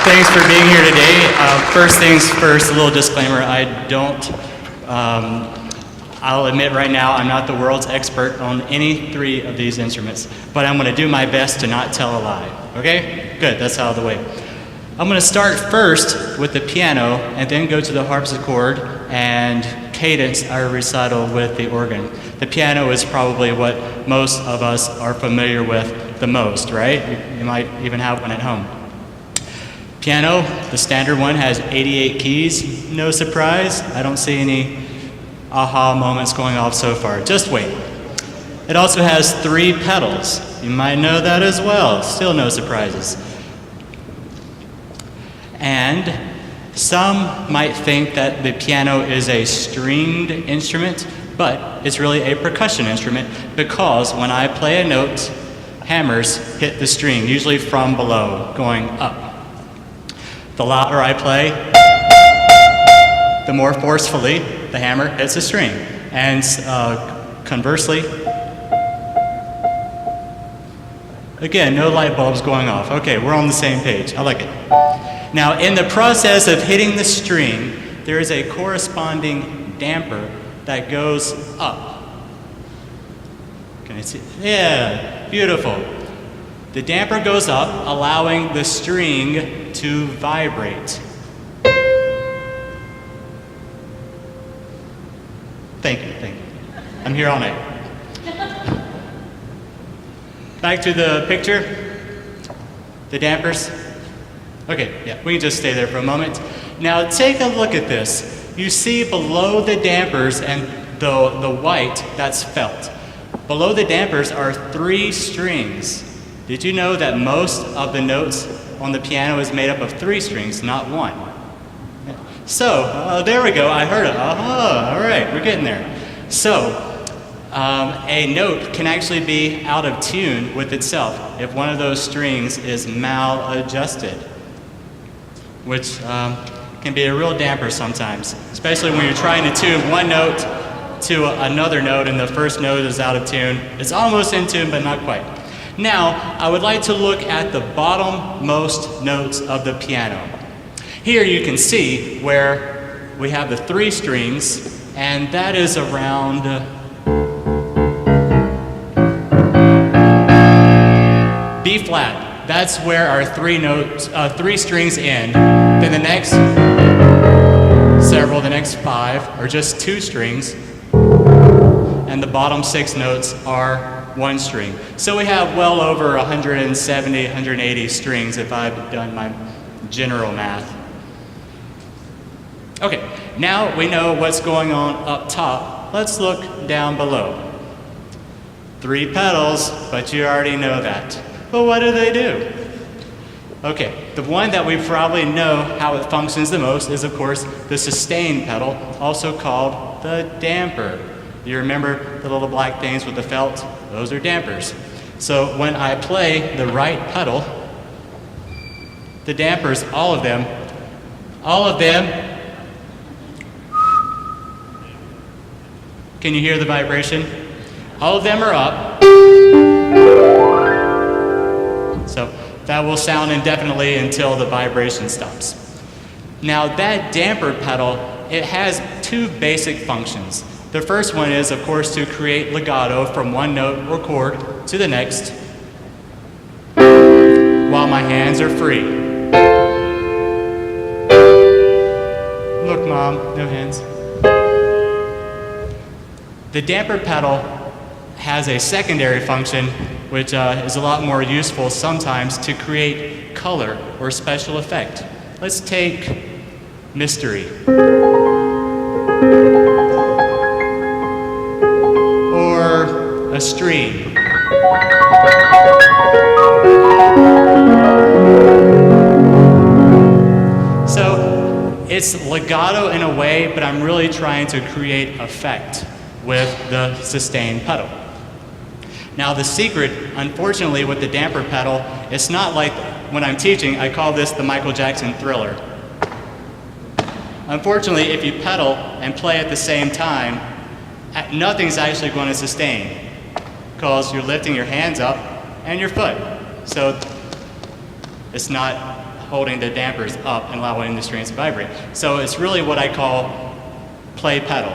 Thanks for being here today. First things first, a little disclaimer. I'll admit right now, I'm not the world's expert on any three of these instruments, but I'm going to do my best to not tell a lie. Okay? Good, that's out of the way. I'm going to start first with the piano and then go to the harpsichord and cadence our recital with the organ. The piano is probably what most of us are familiar with the most, right? You might even have one at home. Piano, the standard one, has 88 keys. No surprise, I don't see any aha moments going off so far. Just wait. It also has 3 pedals. You might know that as well. Still no surprises. And some might think that the piano is a stringed instrument, but it's really a percussion instrument because when I play a note, hammers hit the string, usually from below, going up. The louder I play, the more forcefully the hammer hits the string. And conversely, again, no light bulbs going off. Okay, we're on the same page. I like it. Now, in the process of hitting the string, there is a corresponding damper that goes up. Can I see? Yeah, beautiful. The damper goes up, allowing the string to vibrate. Thank you. I'm here all night. Back to the picture, the dampers. Okay, yeah, we can just stay there for a moment. Now take a look at this. You see below the dampers and the white, that's felt. Below the dampers are 3 strings. Did you know that most of the notes on the piano is made up of 3 strings, not 1? So, there we go, I heard it. All right, we're getting there. So, a note can actually be out of tune with itself if one of those strings is maladjusted, which can be a real damper sometimes, especially when you're trying to tune one note to another note and the first note is out of tune. It's almost in tune, but not quite. Now, I would like to look at the bottommost notes of the piano. Here you can see where we have the 3 strings, and that is around B flat. That's where our 3 strings end. Then the next several, the next 5 are just 2 strings, and the bottom 6 notes are 1 string. So we have well over 170, 180 strings if I've done my general math. Okay, now we know what's going on up top. Let's look down below. 3 pedals, but you already know that. But what do they do? Okay, the one that we probably know how it functions the most is, of course, the sustain pedal, also called the damper. You remember the little black things with the felt? Those are dampers. So when I play the right pedal, the dampers, all of them, can you hear the vibration? All of them are up. So that will sound indefinitely until the vibration stops. Now that damper pedal, it has 2 basic functions. The first one is, of course, to create legato from one note or chord to the next while my hands are free. Look, Mom, no hands. The damper pedal has a secondary function, which is a lot more useful sometimes to create color or special effect. Let's take Mystery. Or a stream. So it's legato in a way, but I'm really trying to create effect with the sustain pedal. Now the secret, unfortunately, with the damper pedal, it's not like when I'm teaching, I call this the Michael Jackson Thriller. Unfortunately, if you pedal and play at the same time, nothing's actually going to sustain because you're lifting your hands up and your foot. So it's not holding the dampers up and allowing the strings to vibrate. So it's really what I call play pedal.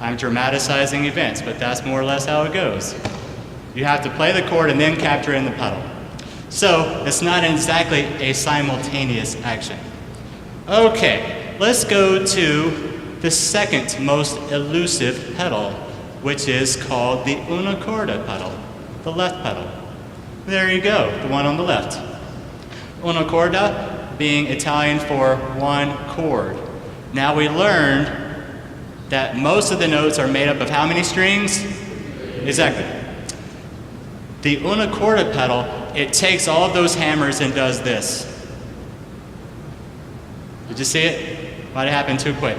I'm dramatizing events, but that's more or less how it goes. You have to play the chord and then capture it in the pedal. So it's not exactly a simultaneous action. Okay, let's go to the second most elusive pedal, which is called the una corda pedal, the left pedal. There you go, the one on the left. Una corda being Italian for one chord. Now we learned that most of the notes are made up of how many strings? Exactly. The una corda pedal, it takes all of those hammers and does this. Did you see it? Might have happened too quick.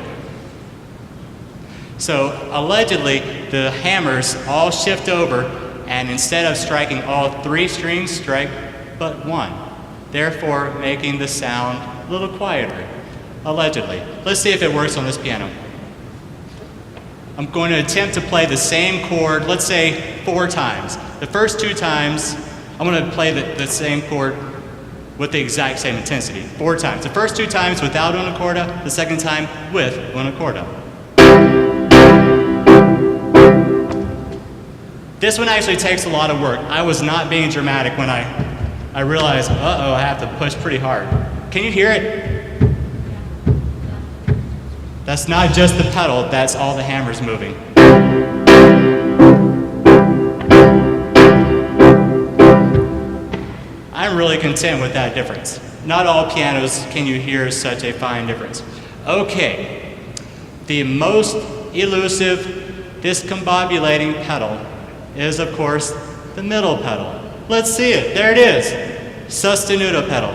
So allegedly, the hammers all shift over, and instead of striking all 3 strings, strike but 1, therefore making the sound a little quieter, allegedly. Let's see if it works on this piano. I'm going to attempt to play the same chord, let's say 4 times. The first 2 times, I'm going to play the same chord with the exact same intensity, 4 times. The first 2 times without una corda, the second time with una corda. This one actually takes a lot of work. I was not being dramatic when I realized, uh-oh, I have to push pretty hard. Can you hear it? That's not just the pedal, that's all the hammers moving. I'm really content with that difference. Not all pianos can you hear such a fine difference. Okay, the most elusive, discombobulating pedal is, of course, the middle pedal. Let's see it. There it is. Sostenuto pedal.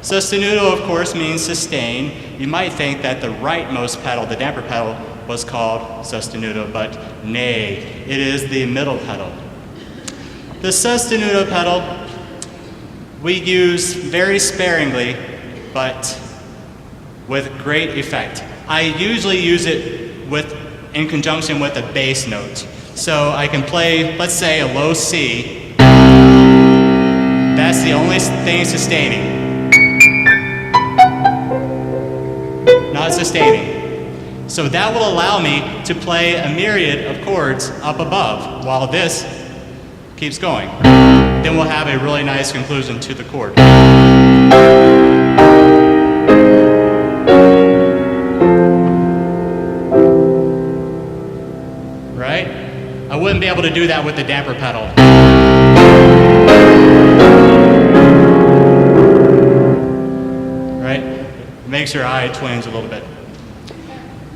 Sostenuto, of course, means sustain. You might think that the rightmost pedal, the damper pedal, was called sostenuto, but nay, it is the middle pedal. The sostenuto pedal we use very sparingly, but with great effect. I usually use it in conjunction with a bass note. So I can play, let's say, a low C. That's the only thing sustaining. Not sustaining. So that will allow me to play a myriad of chords up above while this keeps going. Then we'll have a really nice conclusion to the chord. Right? I wouldn't be able to do that with the damper pedal. Right? Makes your eye twinge a little bit.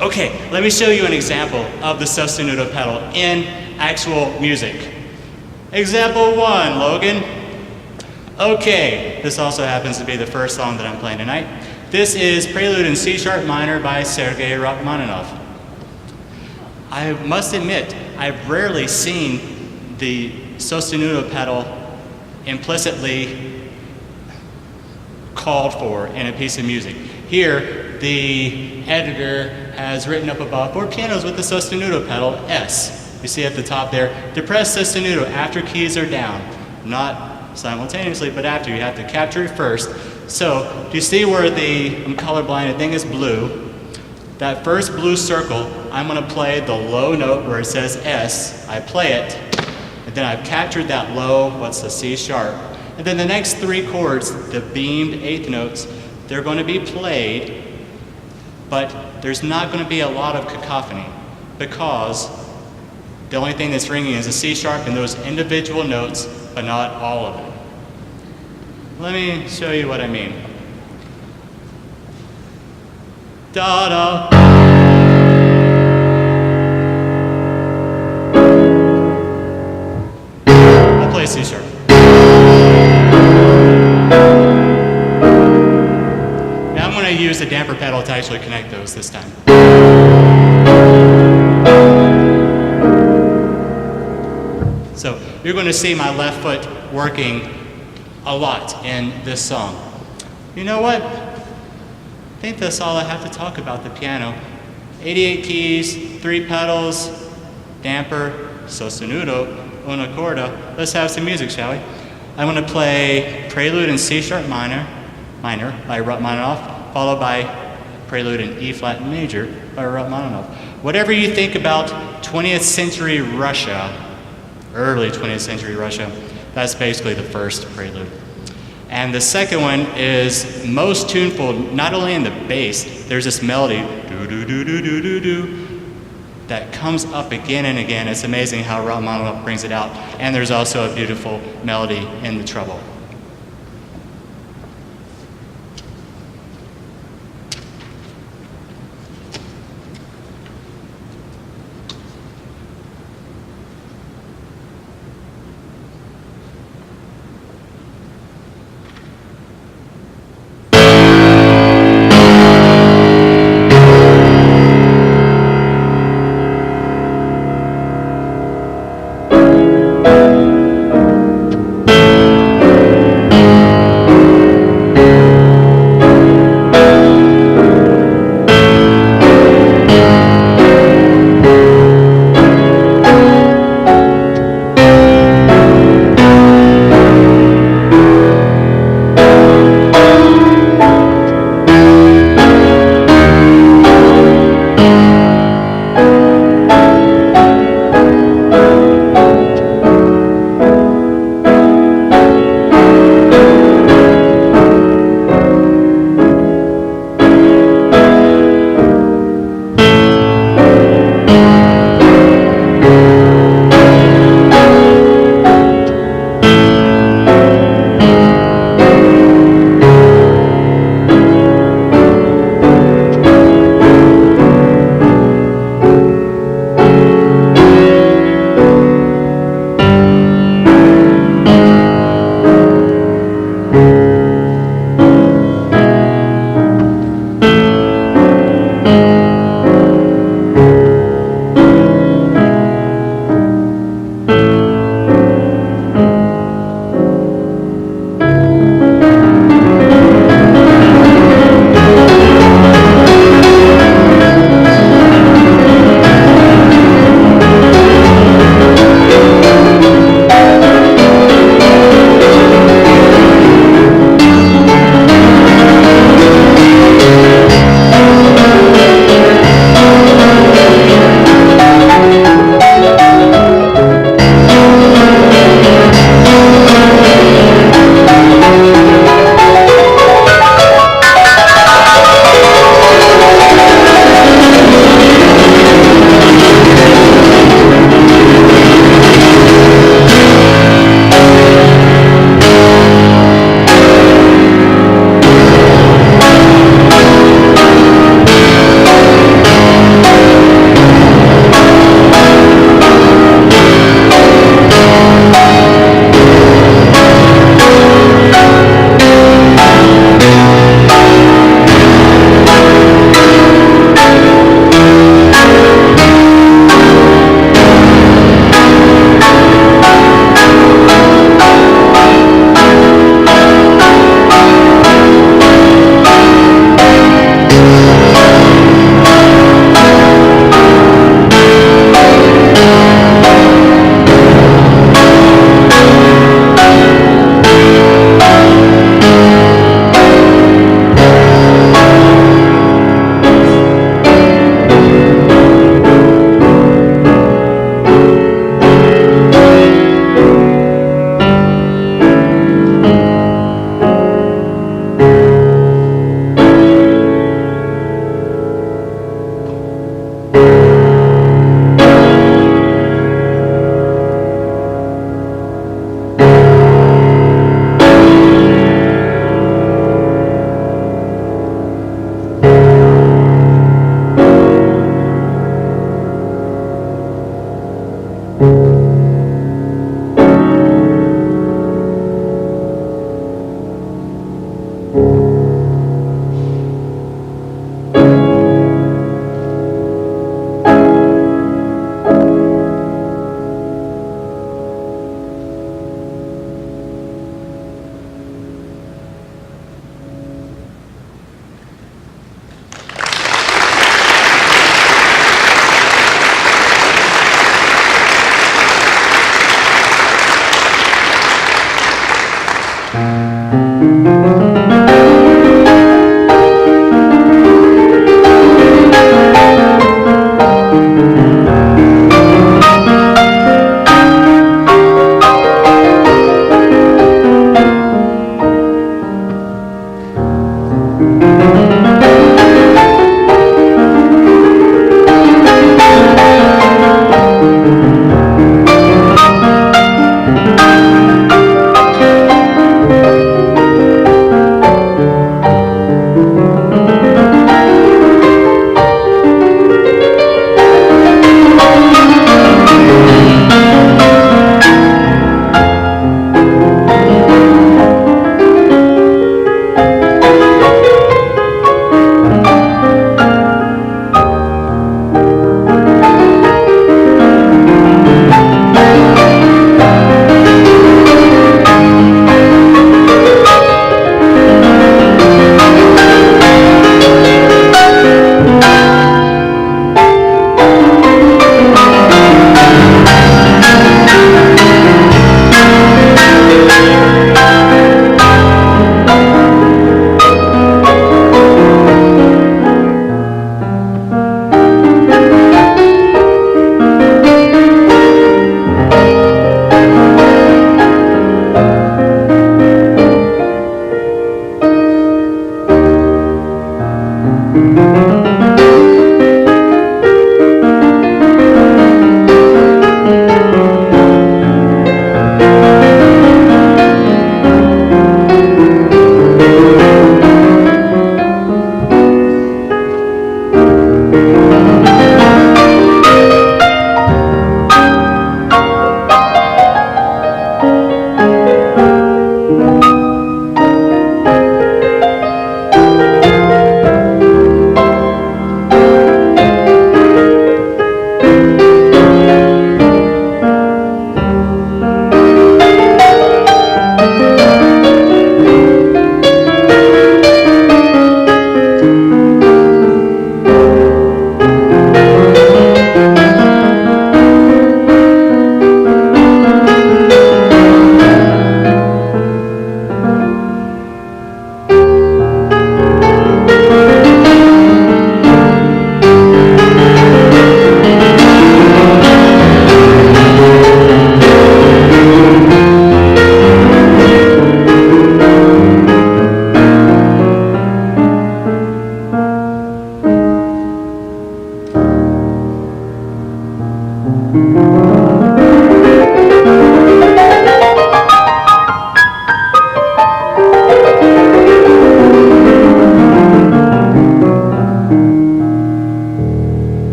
Okay, let me show you an example of the sostenuto pedal in actual music. Example 1, Logan. Okay, this also happens to be the first song that I'm playing tonight. This is Prelude in C-sharp minor by Sergei Rachmaninoff. I must admit, I've rarely seen the sostenuto pedal implicitly called for in a piece of music. Here, the editor has written up above for pianos with the sostenuto pedal S. You see at the top there, depressed sostenuto after keys are down. Not simultaneously, but after. You have to capture it first. So, do you see where I'm colorblind, I think it's blue. That first blue circle, I'm going to play the low note where it says S. I play it, and then I've captured that low, what's the C sharp. And then the next 3 chords, the beamed 8th notes, they're going to be played, but there's not going to be a lot of cacophony because the only thing that's ringing is a C sharp and those individual notes, but not all of them. Let me show you what I mean. Da da. I'll play C sharp. Now I'm going to use the damper pedal to actually connect those this time. So you're going to see my left foot working a lot in this song. You know what? I think that's all I have to talk about the piano. 88 keys, 3 pedals, damper, sostenuto, una corda. Let's have some music, shall we? I'm going to play Prelude in C sharp minor by Rachmaninoff, followed by Prelude in E flat major by Rachmaninoff. Whatever you think about 20th century Russia, early 20th century Russia, that's basically the first prelude. And the second one is most tuneful, not only in the bass, there's this melody, do-do-do-do-do-do-do, that comes up again and again. It's amazing how Rachmaninoff brings it out. And there's also a beautiful melody in the treble.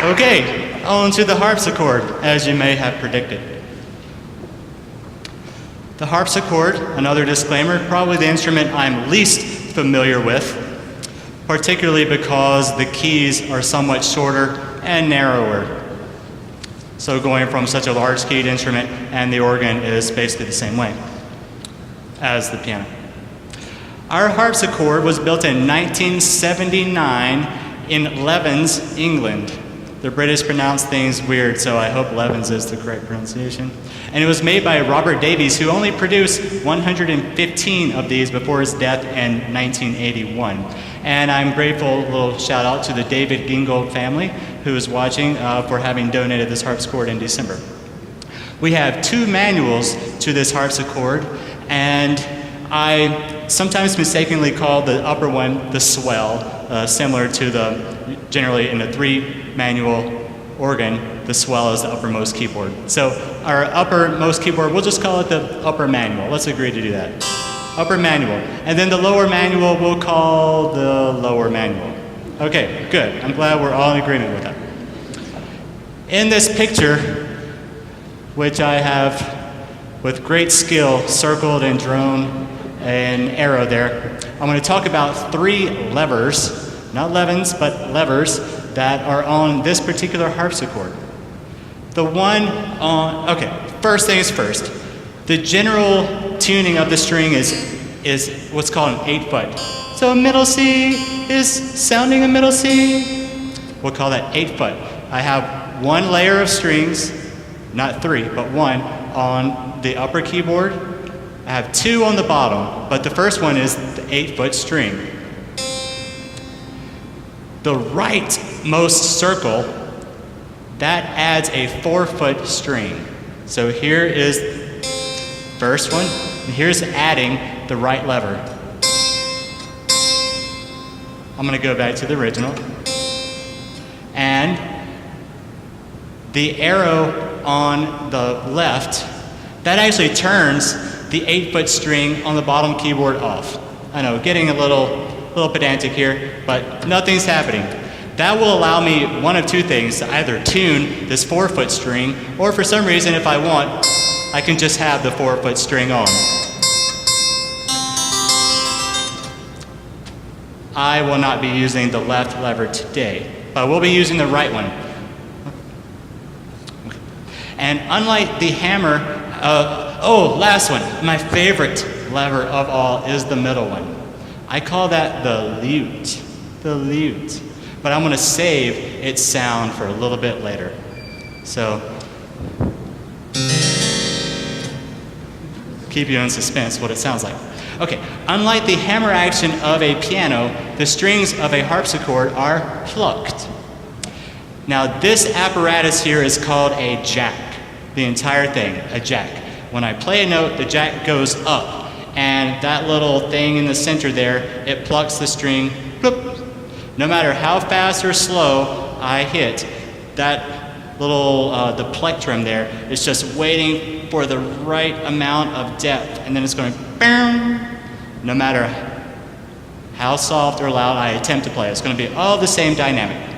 Okay, on to the harpsichord, as you may have predicted. The harpsichord, another disclaimer, probably the instrument I'm least familiar with, particularly because the keys are somewhat shorter and narrower. So going from such a large keyed instrument, and the organ is basically the same way as the piano. Our harpsichord was built in 1979 in Levens, England. The British pronounce things weird, so I hope Levens is the correct pronunciation. And it was made by Robert Davies, who only produced 115 of these before his death in 1981. And I'm grateful, a little shout out to the David Gingold family, who is watching, for having donated this harpsichord in December. We have two manuals to this harpsichord, and I sometimes mistakenly call the upper one the swell, similar to the, generally in a 3-manual organ, the swell is the uppermost keyboard. So our uppermost keyboard, we'll just call it the upper manual. Let's agree to do that. Upper manual. And then the lower manual, we'll call the lower manual. Okay, good. I'm glad we're all in agreement with that. In this picture, which I have with great skill circled and drawn an arrow there, I'm going to talk about 3 levers, not levens, but levers, that are on this particular harpsichord. The one on, okay, first things first. The general tuning of the string is what's called an 8-foot. So a middle C is sounding a middle C. We'll call that 8-foot. I have 1 layer of strings, not 3, but 1 on the upper keyboard. I have 2 on the bottom, but the first one is the 8-foot string. The rightmost circle, that adds a 4-foot string. So here is first one, and here's adding the right lever. I'm going to go back to the original. And the arrow on the left, that actually turns the 8-foot string on the bottom keyboard off. I know, getting a little pedantic here, but nothing's happening. That will allow me one of 2 things, to either tune this 4-foot string, or for some reason, if I want, I can just have the 4-foot string on. I will not be using the left lever today, but we'll be using the right one. And unlike the hammer, last one, my favorite lever of all is the middle one. I call that the lute. But I'm going to save its sound for a little bit later. So, keep you in suspense what it sounds like. Okay, unlike the hammer action of a piano, the strings of a harpsichord are plucked. Now this apparatus here is called a jack. The entire thing, a jack. When I play a note, the jack goes up. And that little thing in the center there, it plucks the string, bloop. No matter how fast or slow I hit, that little, the plectrum there is just waiting for the right amount of depth, and then it's going, bam. No matter how soft or loud I attempt to play, it's going to be all the same dynamic.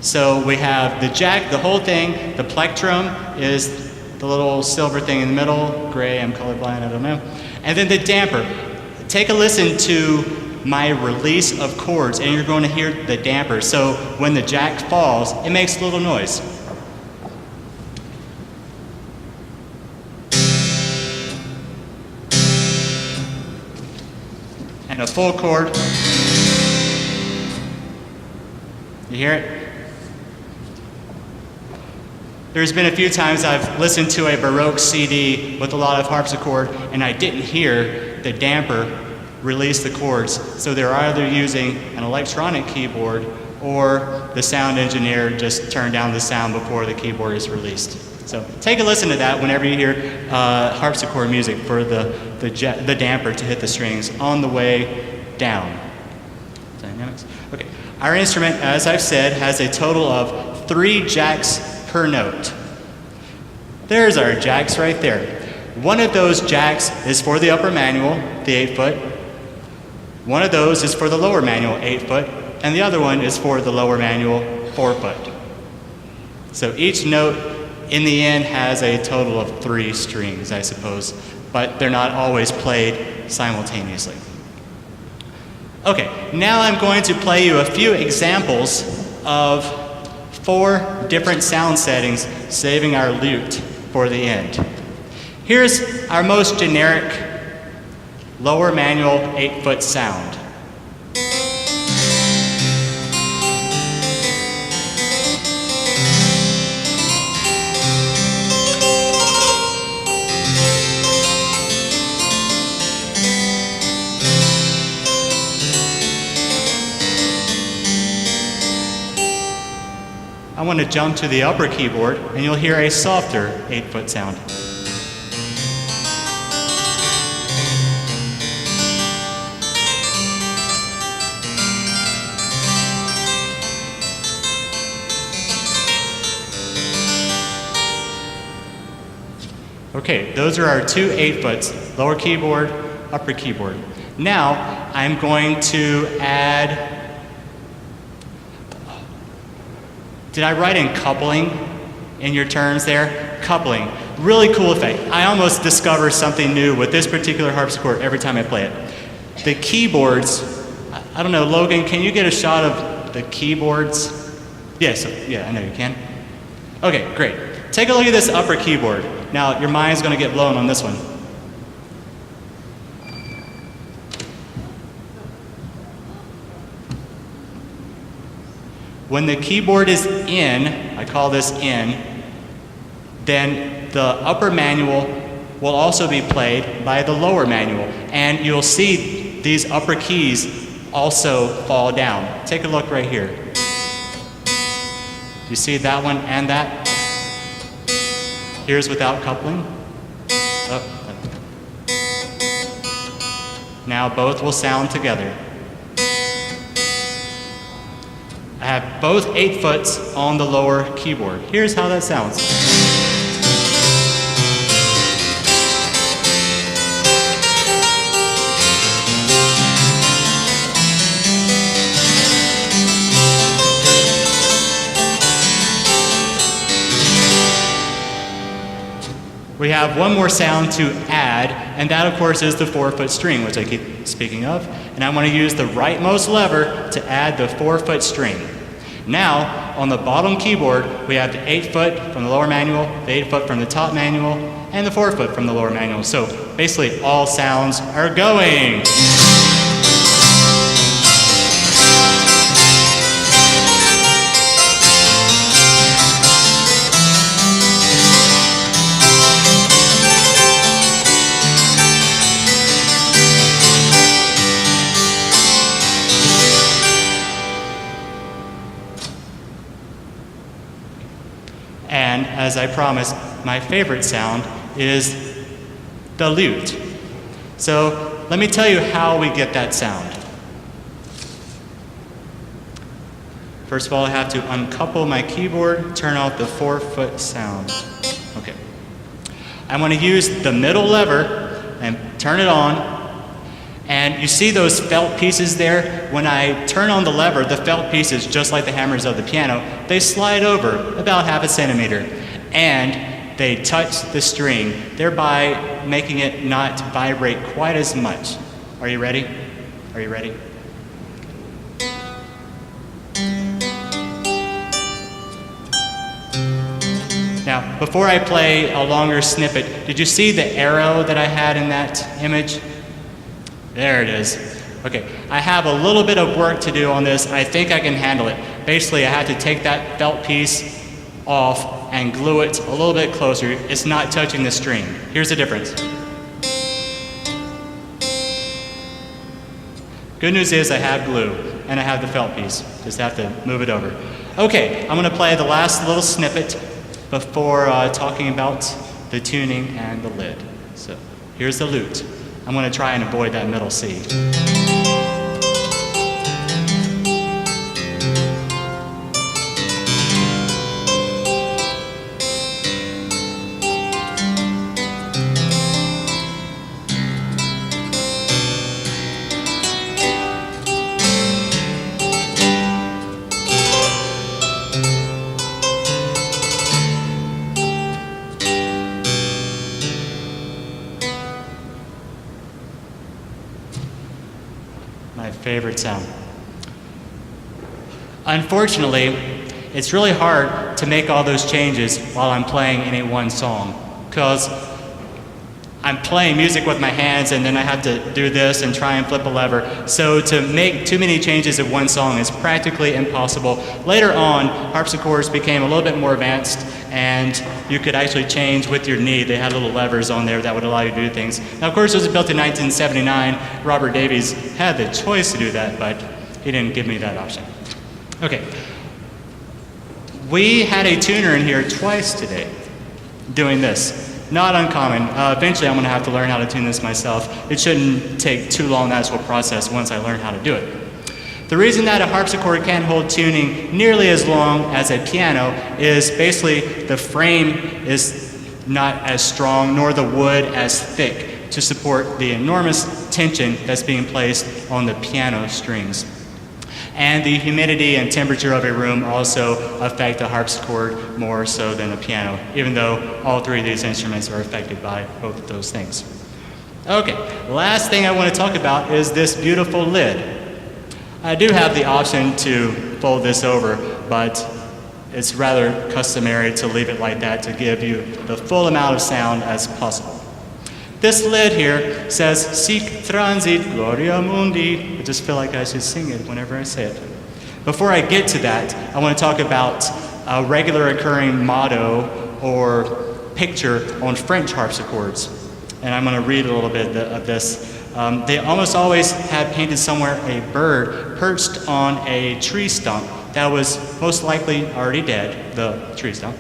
So we have the jack, the whole thing, the plectrum is the little silver thing in the middle, gray, I'm colorblind, I don't know. And then the damper. Take a listen to my release of chords, and you're going to hear the damper. So when the jack falls, it makes a little noise. And a full chord. You hear it? There's been a few times I've listened to a Baroque CD with a lot of harpsichord, and I didn't hear the damper release the chords. So they're either using an electronic keyboard or the sound engineer just turned down the sound before the keyboard is released. So take a listen to that whenever you hear harpsichord music for the damper to hit the strings on the way down. Dynamics. Okay. Our instrument, as I've said, has a total of 3 jacks per note. There's our jacks right there. One of those jacks is for the upper manual, the 8-foot. One of those is for the lower manual, 8-foot, and the other one is for the lower manual, 4-foot. So each note in the end has a total of 3 strings, I suppose, but they're not always played simultaneously. Okay, now I'm going to play you a few examples of 4 different sound settings, saving our lute for the end. Here's our most generic lower manual 8-foot sound. I want to jump to the upper keyboard, and you'll hear a softer 8-foot sound. Okay, those are our 2 8-foots, lower keyboard, upper keyboard. Now, I'm going to add. Did I write in coupling in your terms there? Coupling. Really cool effect. I almost discover something new with this particular harpsichord every time I play it. The keyboards, I don't know, Logan, can you get a shot of the keyboards? Yes, yeah, I know you can. Okay, great. Take a look at this upper keyboard. Now, your mind's going to get blown on this one. When the keyboard is in, I call this in, then the upper manual will also be played by the lower manual. And you'll see these upper keys also fall down. Take a look right here. You see that one and that? Here's without coupling. Oh. Now both will sound together. I have both 8-foots on the lower keyboard. Here's how that sounds. We have one more sound to add, and that of course is the 4-foot string, which I keep speaking of. And I want to use the rightmost lever to add the 4-foot string. Now, on the bottom keyboard, we have the 8-foot from the lower manual, the 8-foot from the top manual, and the 4-foot from the lower manual. So basically all sounds are going. And as I promised, my favorite sound is the lute. So let me tell you how we get that sound. First of all, I have to uncouple my keyboard, turn off the 4-foot sound. Okay. I want to use the middle lever and turn it on. And you see those felt pieces there? When I turn on the lever, the felt pieces, just like the hammers of the piano, they slide over about 0.5 centimeter. And they touch the string, thereby making it not vibrate quite as much. Are you ready? Are you ready? Now, before I play a longer snippet, did you see the arrow that I had in that image? There it is. Okay, I have a little bit of work to do on this. I think I can handle it. Basically, I have to take that felt piece off and glue it a little bit closer. It's not touching the string. Here's the difference. Good news is I have glue, and I have the felt piece. Just have to move it over. Okay, I'm going to play the last little snippet before talking about the tuning and the lid. So here's the lute. I'm going to try and avoid that middle C. My favorite sound. Unfortunately, it's really hard to make all those changes while I'm playing any one song, because I'm playing music with my hands and then I have to do this and try and flip a lever. So to make too many changes in one song is practically impossible. Later on, harpsichords became a little bit more advanced and you could actually change with your knee. They had little levers on there that would allow you to do things. Now, of course, it was built in 1979. Robert Davies had the choice to do that, but he didn't give me that option. Okay. We had a tuner in here twice today doing this. Not uncommon. Eventually, I'm going to have to learn how to tune this myself. It shouldn't take too long, the actual process, once I learn how to do it. The reason that a harpsichord can't hold tuning nearly as long as a piano is basically the frame is not as strong, nor the wood as thick to support the enormous tension that's being placed on the piano strings. And the humidity and temperature of a room also affect the harpsichord more so than a piano, even though all three of these instruments are affected by both of those things. Okay, last thing I want to talk about is this beautiful lid. I do have the option to fold this over, but it's rather customary to leave it like that to give you the full amount of sound as possible. This lid here says, "Sic transit gloria mundi." I just feel like I should sing it whenever I say it. Before I get to that, I want to talk about a regular occurring motto or picture on French harpsichords. And I'm going to read a little bit of this. They almost always have painted somewhere a bird perched on a tree stump that was most likely already dead, the tree stump.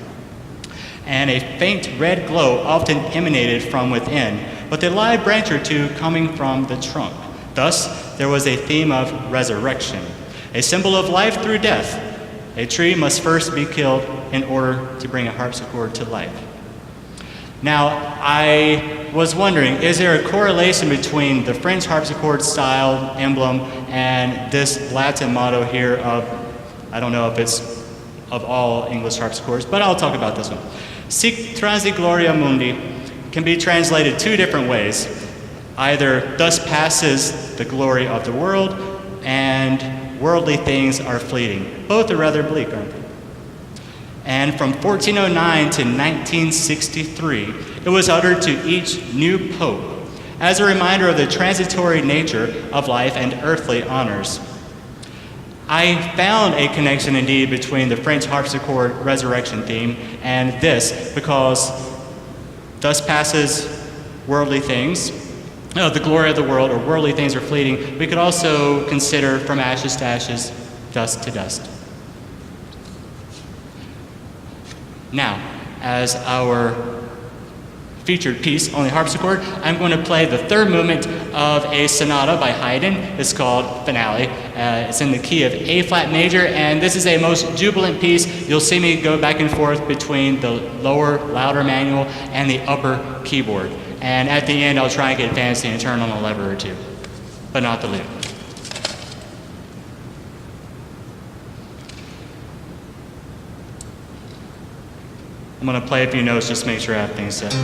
And a faint red glow often emanated from within, with a live branch or two coming from the trunk. Thus, there was a theme of resurrection, a symbol of life through death. A tree must first be killed in order to bring a harpsichord to life. Now, I was wondering, is there a correlation between the French harpsichord style emblem and this Latin motto here of, I don't know if it's of all English harpsichords, but I'll talk about this one. Sic transit gloria mundi can be translated two different ways. Either, thus passes the glory of the world, and worldly things are fleeting. Both are rather bleak, aren't they? And from 1409 to 1963, it was uttered to each new pope as a reminder of the transitory nature of life and earthly honors. I found a connection indeed between the French harpsichord resurrection theme and this, because thus passes worldly things, the glory of the world, or worldly things are fleeting. We could also consider from ashes to ashes, dust to dust. Now, as our featured piece on the harpsichord, I'm going to play the third movement of a sonata by Haydn. It's called Finale. It's in the key of A flat major, and this is a most jubilant piece. You'll see me go back and forth between the lower, louder manual and the upper keyboard. And at the end, I'll try and get fancy and turn on a lever or two, but not the lid. I'm going to play a few notes, just make sure I have things set.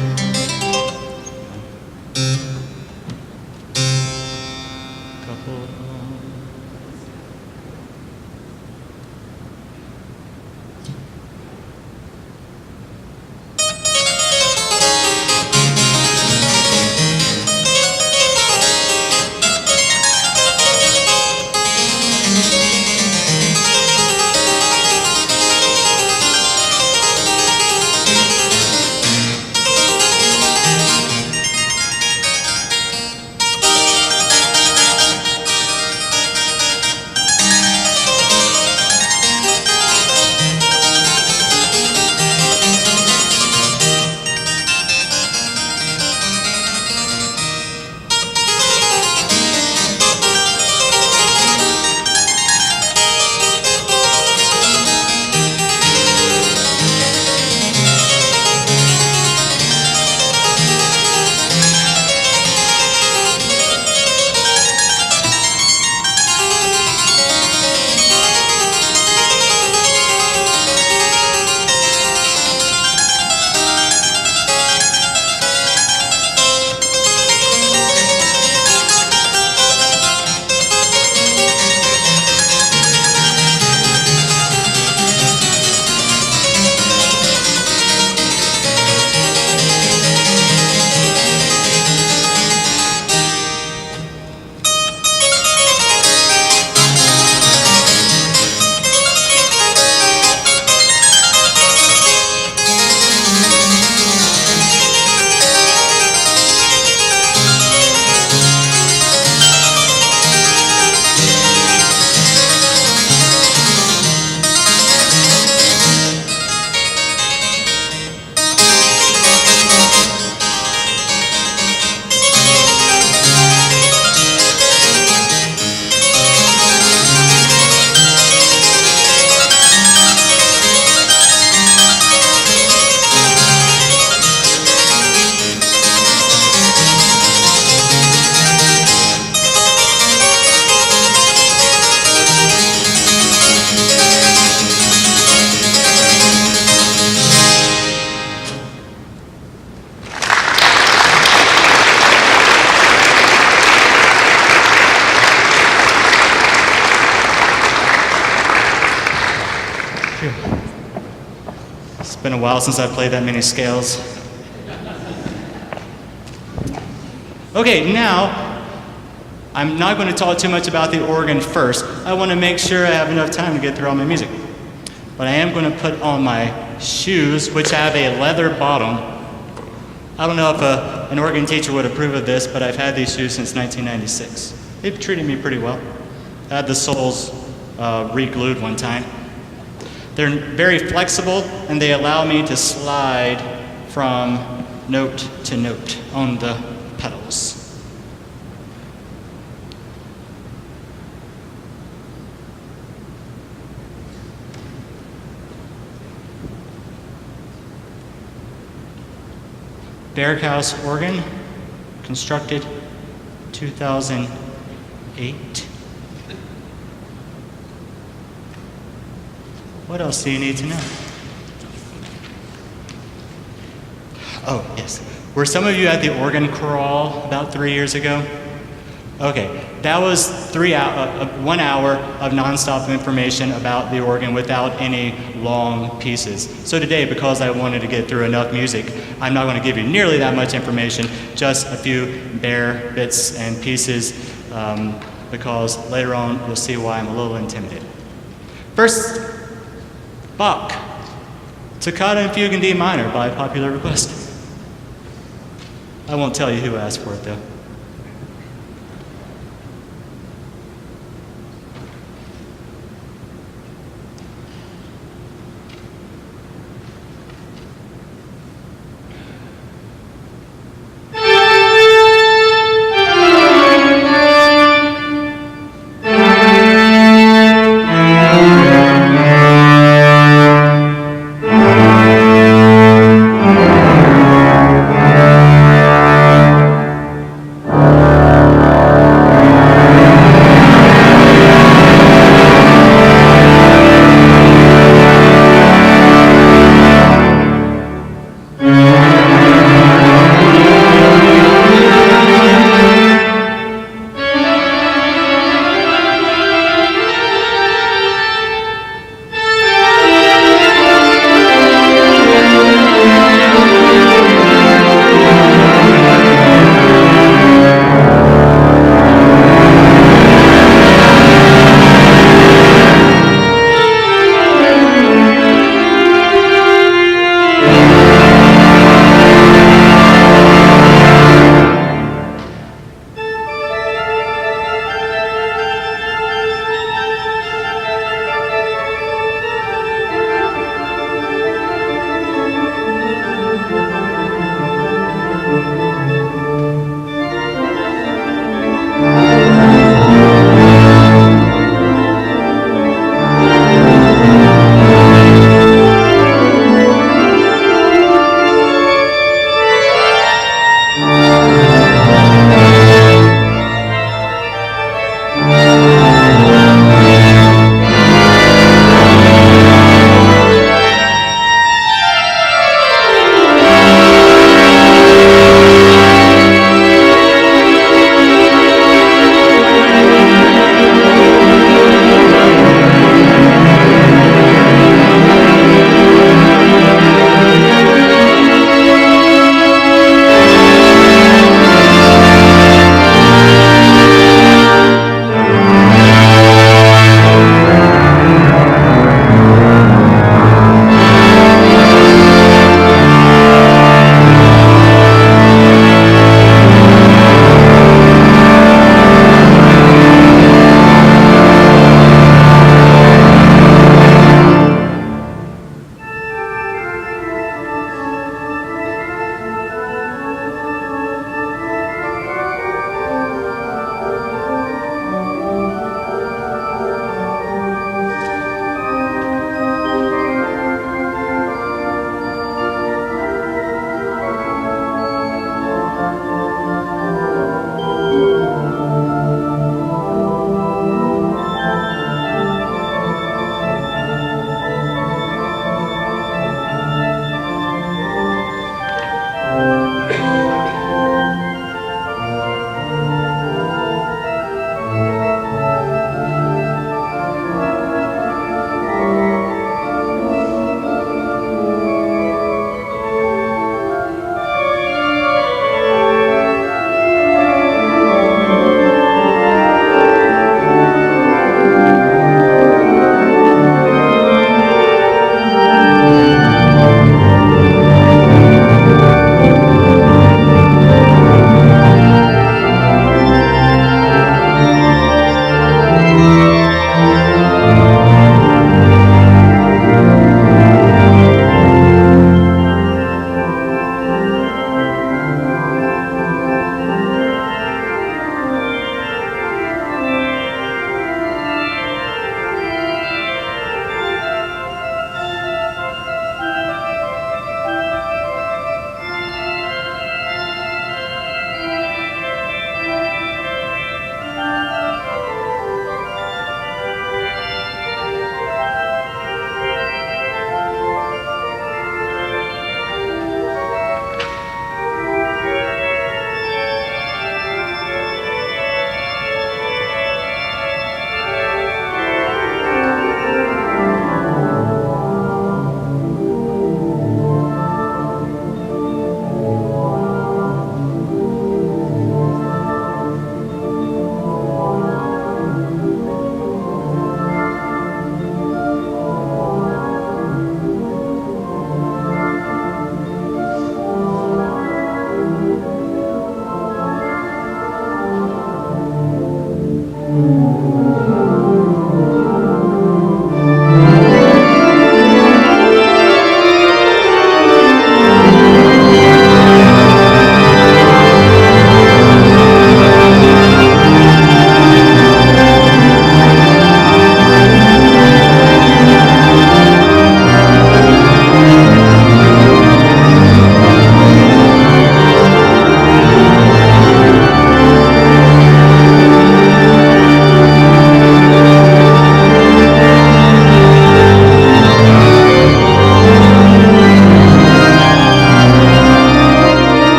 been a while since I've played that many scales. Okay, now, I'm not going to talk too much about the organ first. I want to make sure I have enough time to get through all my music. But I am going to put on my shoes, which have a leather bottom. I don't know if an organ teacher would approve of this, but I've had these shoes since 1996. They've treated me pretty well. I had the soles re-glued one time. They're very flexible, and they allow me to slide from note to note on the pedals. Berghaus organ, constructed 2008. What else do you need to know? Oh, yes. Were some of you at the organ crawl about 3 years ago? Okay, that was 1 hour of nonstop information about the organ without any long pieces. So today, because I wanted to get through enough music, I'm not going to give you nearly that much information, just a few bare bits and pieces, because later on you'll see why I'm a little intimidated. First, Bach, Toccata and Fugue in D minor by popular request. I won't tell you who asked for it though.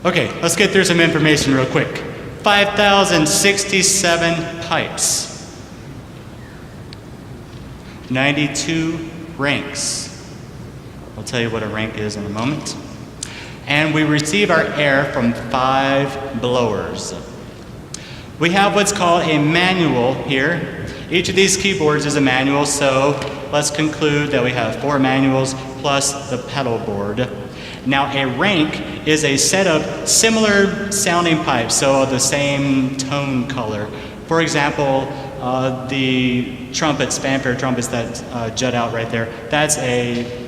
Okay, let's get through some information real quick. 5,067 pipes. 92 ranks. I'll tell you what a rank is in a moment. And we receive our air from 5 blowers. We have what's called a manual here. Each of these keyboards is a manual, so let's conclude that we have 4 manuals plus the pedal board. Now, a rank is a set of similar sounding pipes, so the same tone color. For example, the trumpets, fanfare trumpets that jut out right there, that's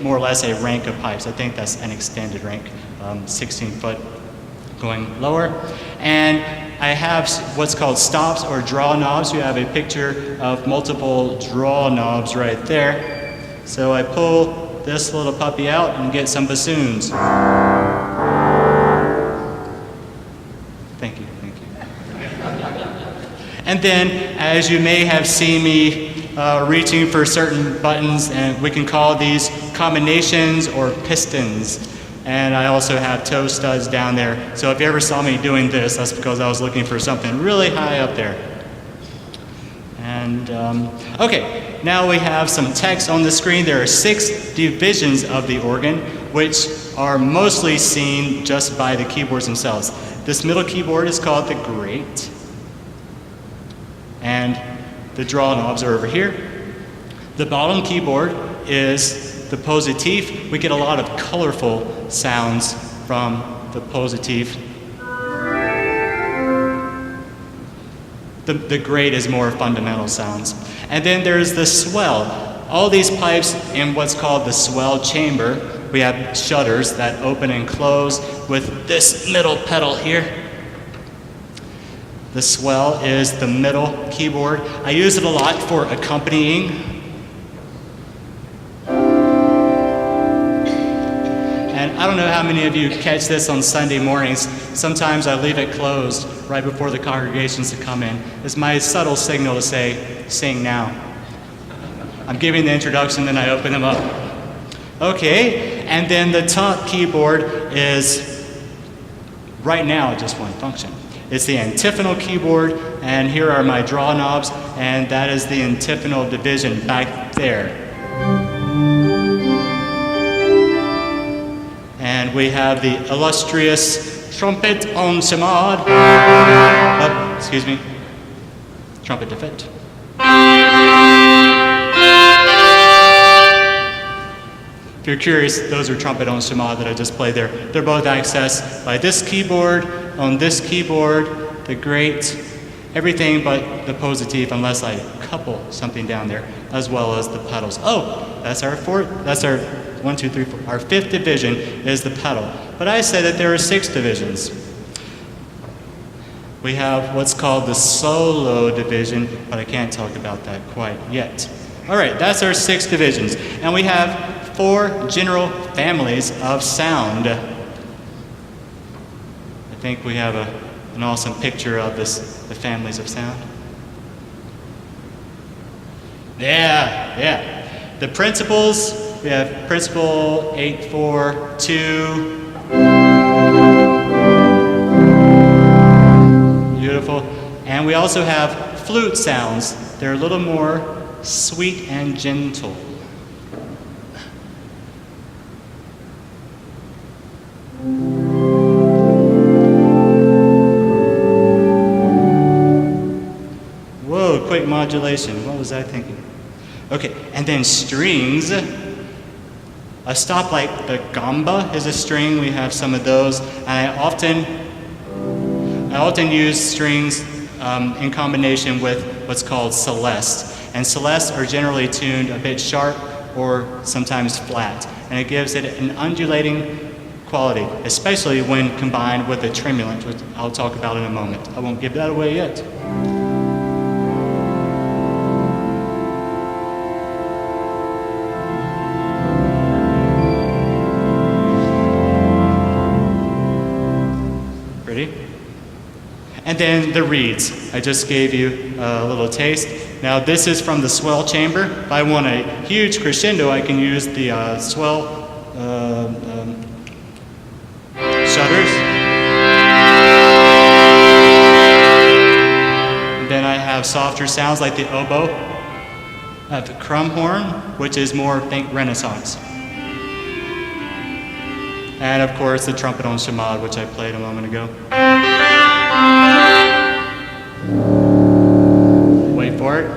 more or less a rank of pipes. I think that's an extended rank, 16 foot going lower. And I have what's called stops or draw knobs. You have a picture of multiple draw knobs right there. So I pull this little puppy out and get some bassoons. Thank you. And then, as you may have seen me reaching for certain buttons, and we can call these combinations or pistons. And I also have toe studs down there. So if you ever saw me doing this, that's because I was looking for something really high up there. And okay, now we have some text on the screen. There are 6 divisions of the organ, which are mostly seen just by the keyboards themselves. This middle keyboard is called the grate, and the draw knobs are over here. The bottom keyboard is the positif. We get a lot of colorful sounds from the positif. The grate is more fundamental sounds. And then there's the swell. All these pipes in what's called the swell chamber, we have shutters that open and close with this middle pedal here. The swell is the middle keyboard. I use it a lot for accompanying. And I don't know how many of you catch this on Sunday mornings. Sometimes I leave it closed right before the congregations to come in. It's my subtle signal to say, sing now. I'm giving the introduction, then I open them up. Okay, and then the top keyboard is, right now, just one function. It's the antiphonal keyboard, and here are my draw knobs, and that is the antiphonal division back there. And we have the illustrious trumpet en chamade. Trumpet de fête. If you're curious, those are trumpet en chamade that I just played there. They're both accessed by this keyboard, on this keyboard, the grate, everything but the positif, unless I couple something down there, as well as the pedals. Oh, that's our 5th division is the pedal. But I said that there are 6 divisions. We have what's called the solo division, but I can't talk about that quite yet. All right, that's our 6 divisions. And we have 4 general families of sound. I think we have an awesome picture of the families of sound. Yeah. The principles, we have principle 842. Beautiful. And we also have flute sounds. They're a little more sweet and gentle. Whoa, quick modulation. What was I thinking? Okay, and then strings. A stop like the gamba is a string. We have some of those. And I often use strings in combination with what's called celeste. And celeste are generally tuned a bit sharp or sometimes flat. And it gives it an undulating quality, especially when combined with a tremulant, which I'll talk about in a moment. I won't give that away yet. And then the reeds. I just gave you a little taste. Now this is from the swell chamber. If I want a huge crescendo, I can use the swell shutters. have softer sounds like the oboe. I have the crumb horn, which is more, think, Renaissance. And of course, the trumpet on Shemad, which I played a moment ago. Wait for it.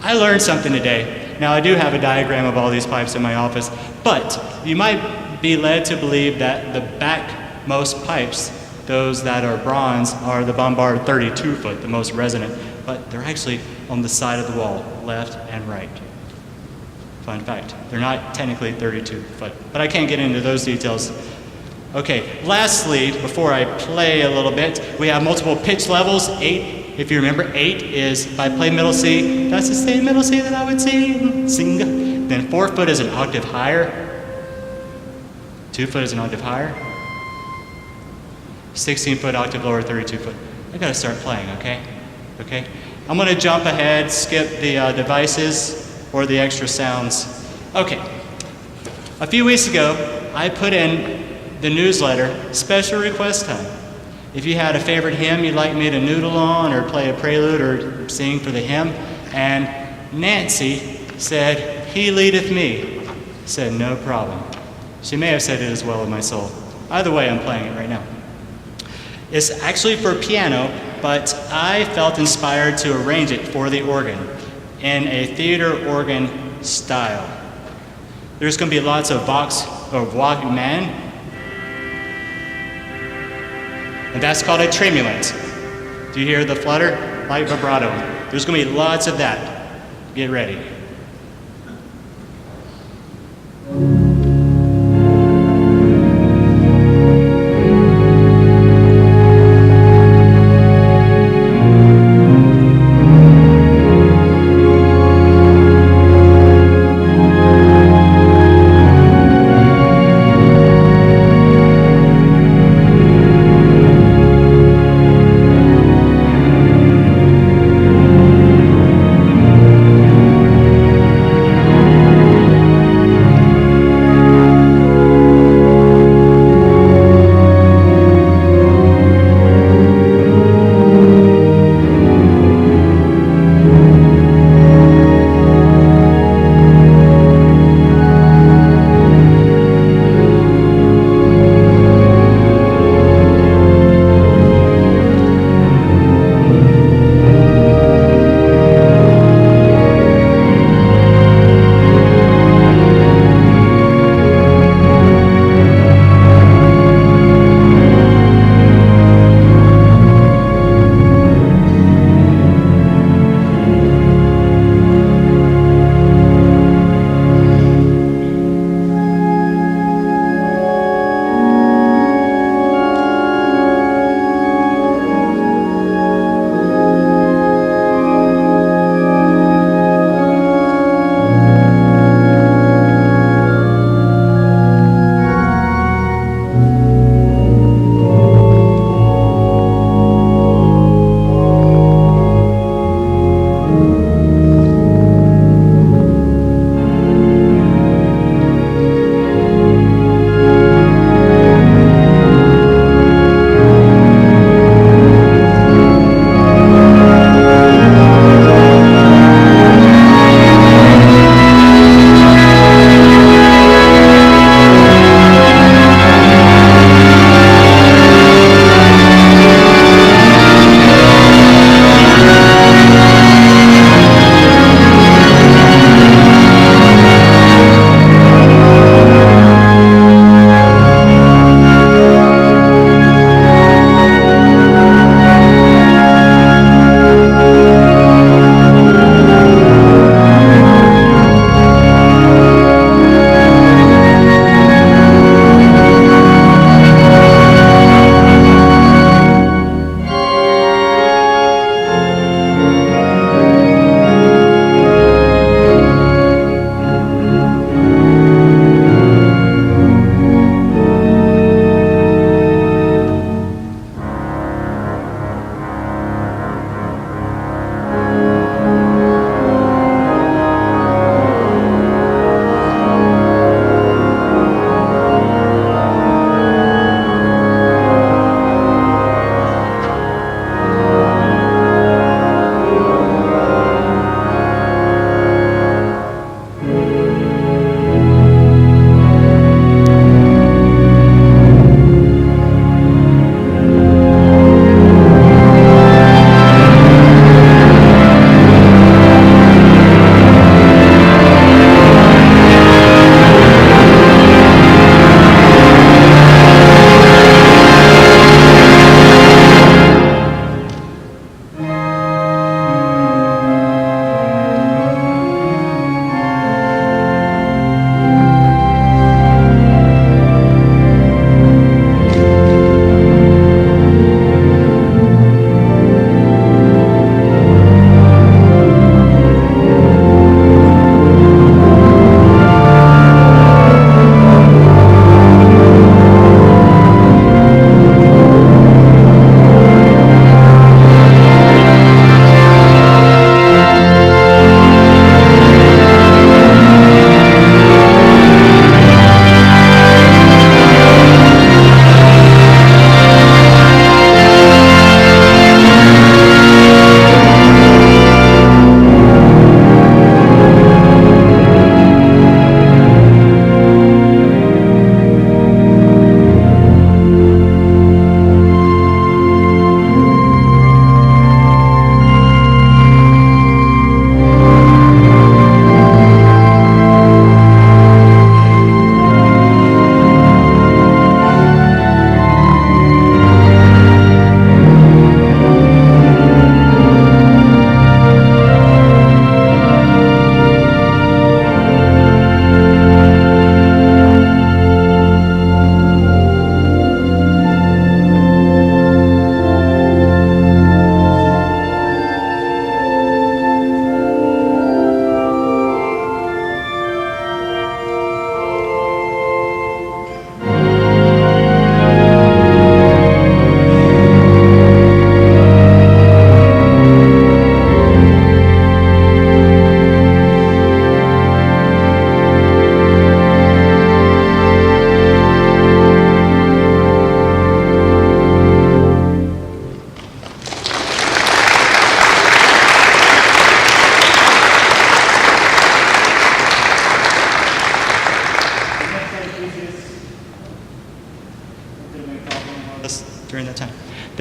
I learned something today. Now, I do have a diagram of all these pipes in my office, but you might be led to believe that the backmost pipes, those that are bronze, are the Bombard 32 foot, the most resonant, but they're actually on the side of the wall, left and right. Fun fact, they're not technically 32 foot, but I can't get into those details. Okay, lastly, before I play a little bit, we have multiple pitch levels. 8, if you remember, 8 is, if I play middle C, that's the same middle C that I would sing. Then 4 foot is an octave higher. 2 foot is an octave higher. 16 foot octave lower, 32 foot. I gotta start playing, okay? Okay? I'm gonna jump ahead, skip the devices or the extra sounds. Okay. A few weeks ago, I put in the newsletter, special request time. If you had a favorite hymn you'd like me to noodle on or play a prelude or sing for the hymn, and Nancy said, "He leadeth me." I said, no problem. She may have said it as well in my soul. Either way, I'm playing it right now. It's actually for piano, but I felt inspired to arrange it for the organ in a theater organ style. There's going to be lots of vox or voix humaine, and that's called a tremulant. Do you hear the flutter? Light vibrato. There's going to be lots of that. Get ready.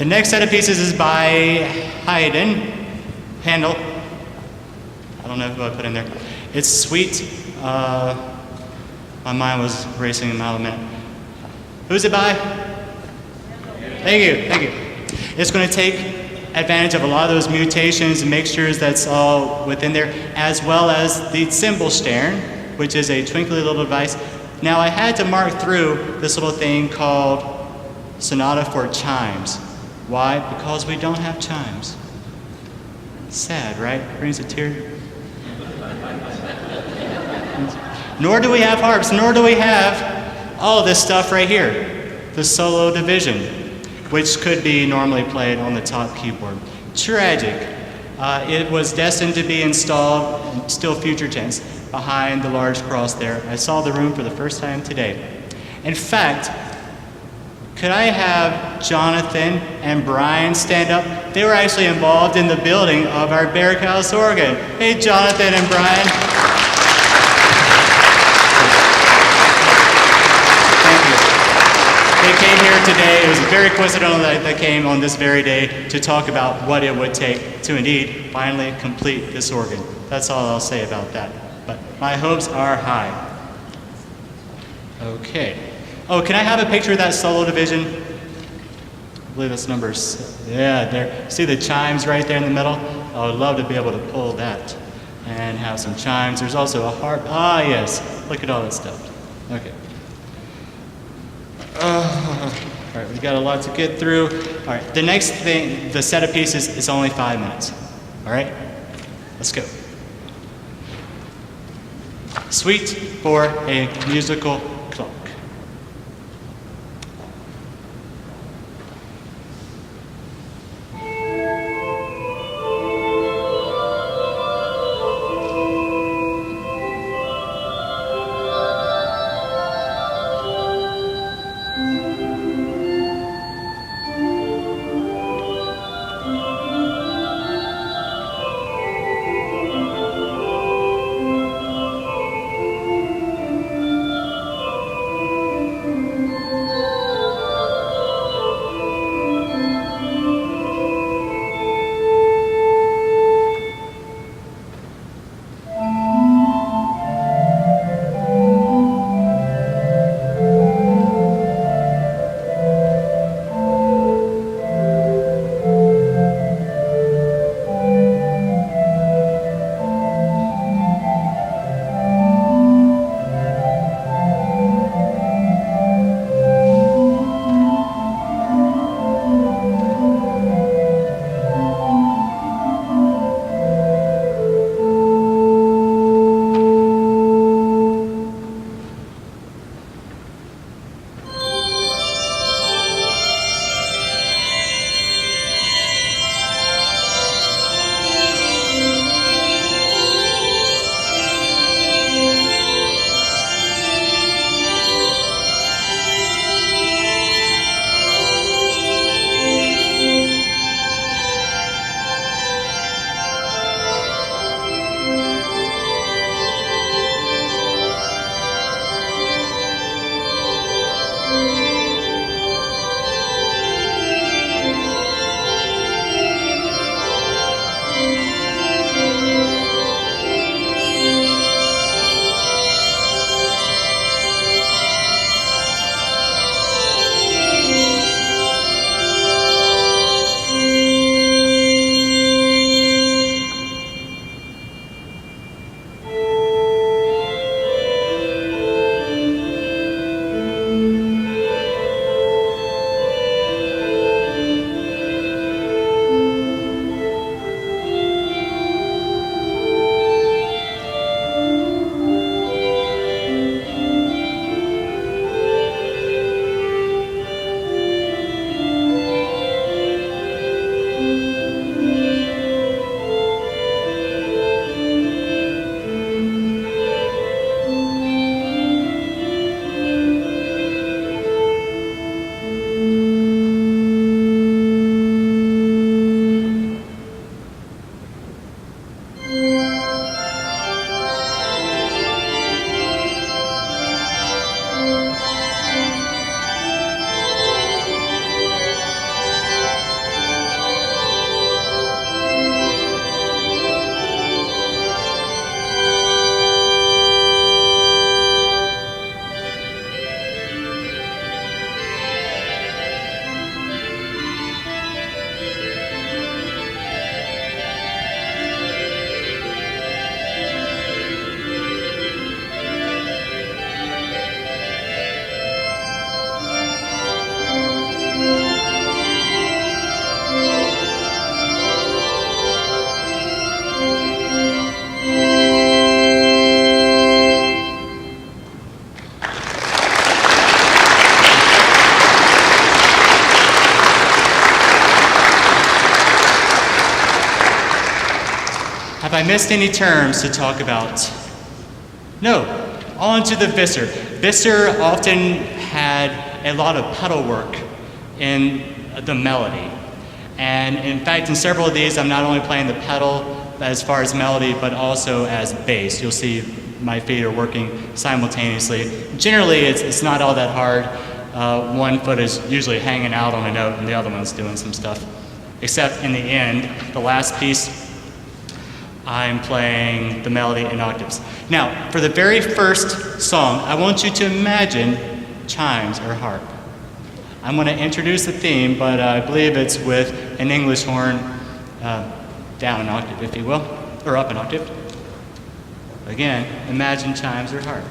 The next set of pieces is by Handel. I don't know who I put in there. It's Sweet. My mind was racing a mile a minute. Who's it by? Thank you. It's going to take advantage of a lot of those mutations and mixtures that's all within there, as well as the cymbal stern, which is a twinkly little device. Now I had to mark through this little thing called Sonata for Chimes. Why? Because we don't have chimes. Sad, right? Brings a tear. Nor do we have harps, nor do we have all this stuff right here, the solo division, which could be normally played on the top keyboard. Tragic. It was destined to be installed, still future tense, behind the large cross there. I saw the room for the first time today. In fact, could I have Jonathan and Brian stand up? They were actually involved in the building of our Barrack House organ. Hey, Jonathan and Brian. They came here today. It was very coincidental that they came on this very day to talk about what it would take to indeed finally complete this organ. That's all I'll say about that. But my hopes are high. Okay. Oh, can I have a picture of that solo division? I believe that's number 6. Yeah, there. See the chimes right there in the middle? I would love to be able to pull that and have some chimes. There's also a harp. Ah, yes. Look at all that stuff. Okay. All right, we've got a lot to get through. All right, the next thing, the set of pieces is only 5 minutes. All right, let's go. Suite for a musical clock. I missed any terms to talk about? No. On to the Visser. Visser often had a lot of pedal work in the melody. And in fact, in several of these, I'm not only playing the pedal as far as melody, but also as bass. You'll see my feet are working simultaneously. Generally, it's not all that hard. One foot is usually hanging out on a note and the other one's doing some stuff. Except in the end, the last piece, I'm playing the melody in octaves. Now, for the very first song, I want you to imagine chimes or harp. I'm going to introduce the theme, but I believe it's with an English horn down an octave, if you will, or up an octave. Again, imagine chimes or harp.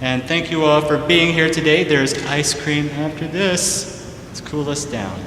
And thank you all for being here today. There's ice cream after this. Let's cool us down.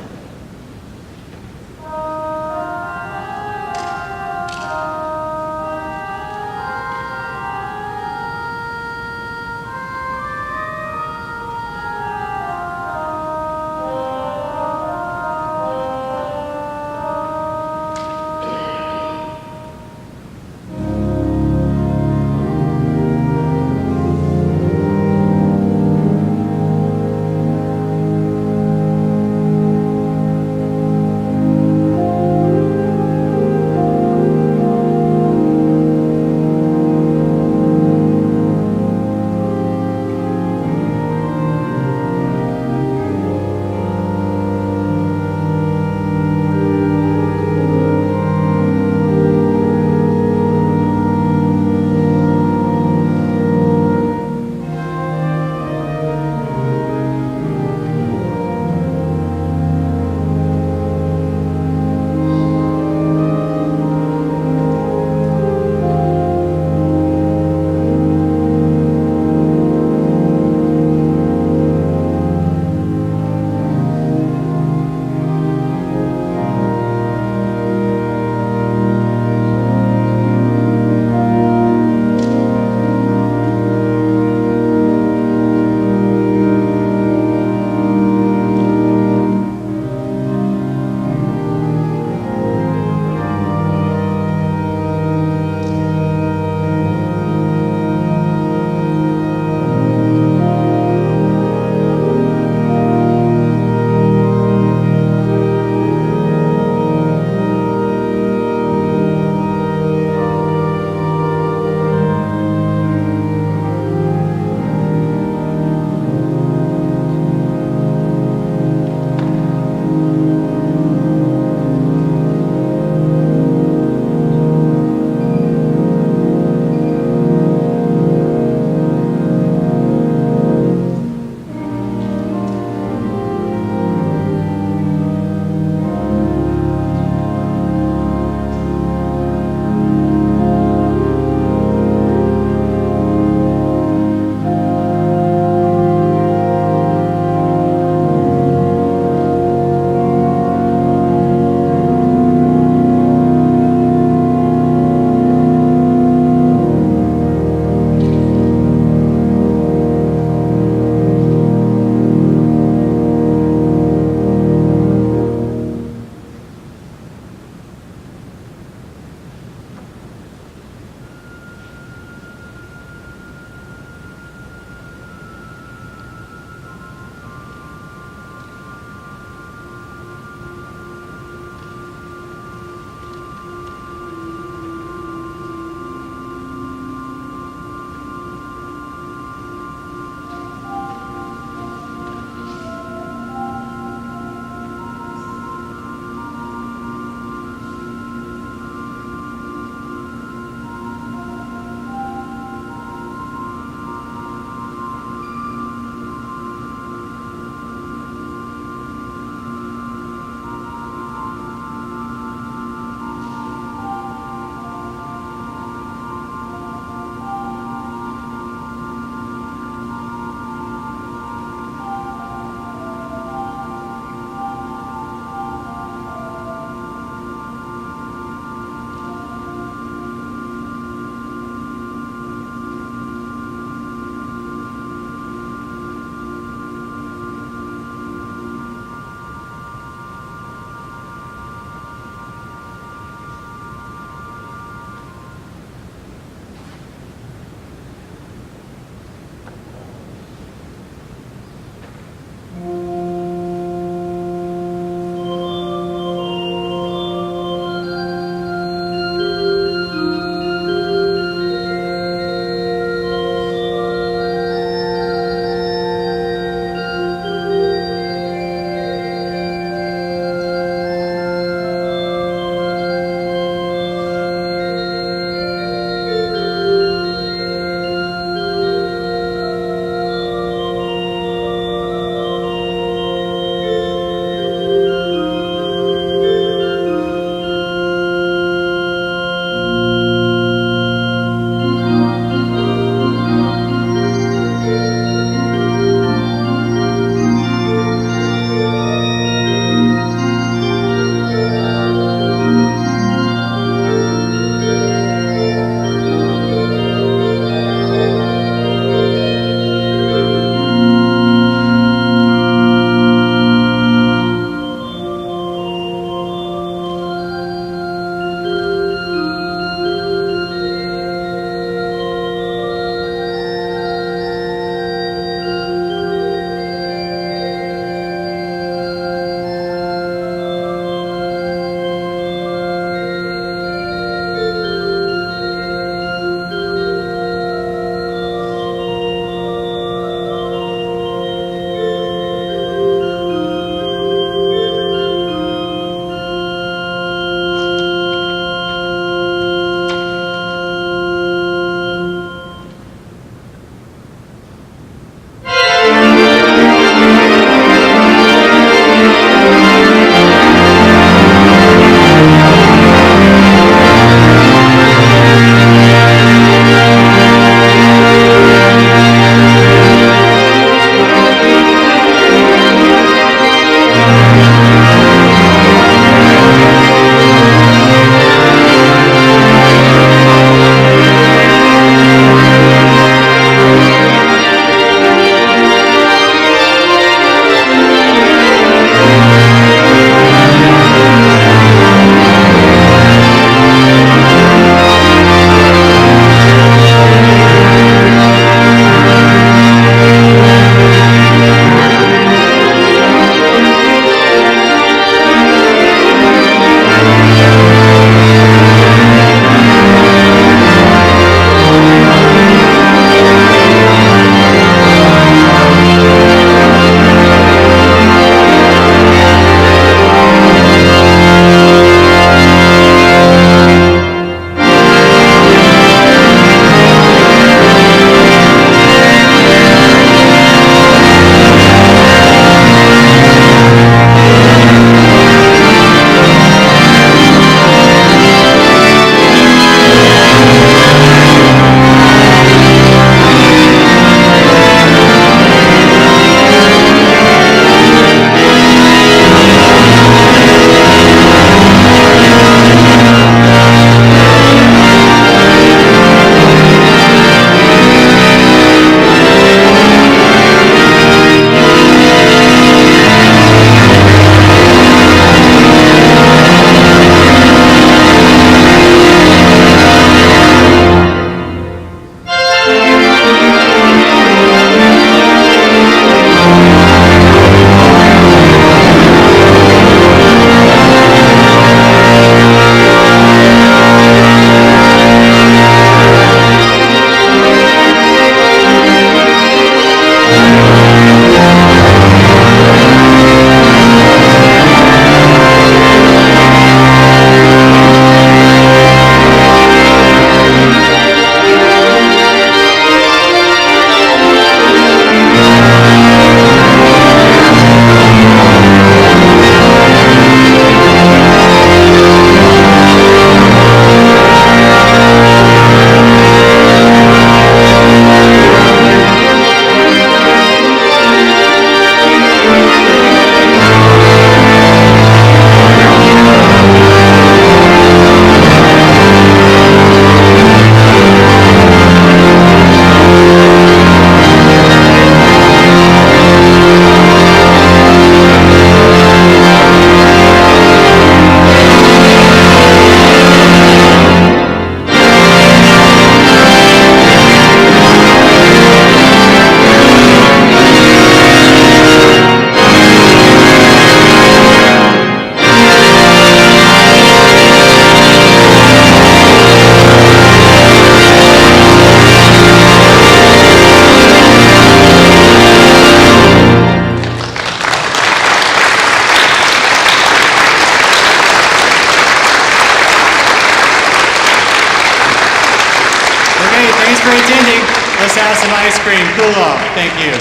for attending. Let's have some ice cream. Cool off. Thank you.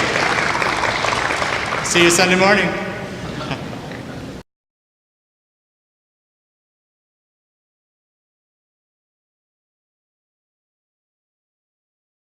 See you Sunday morning.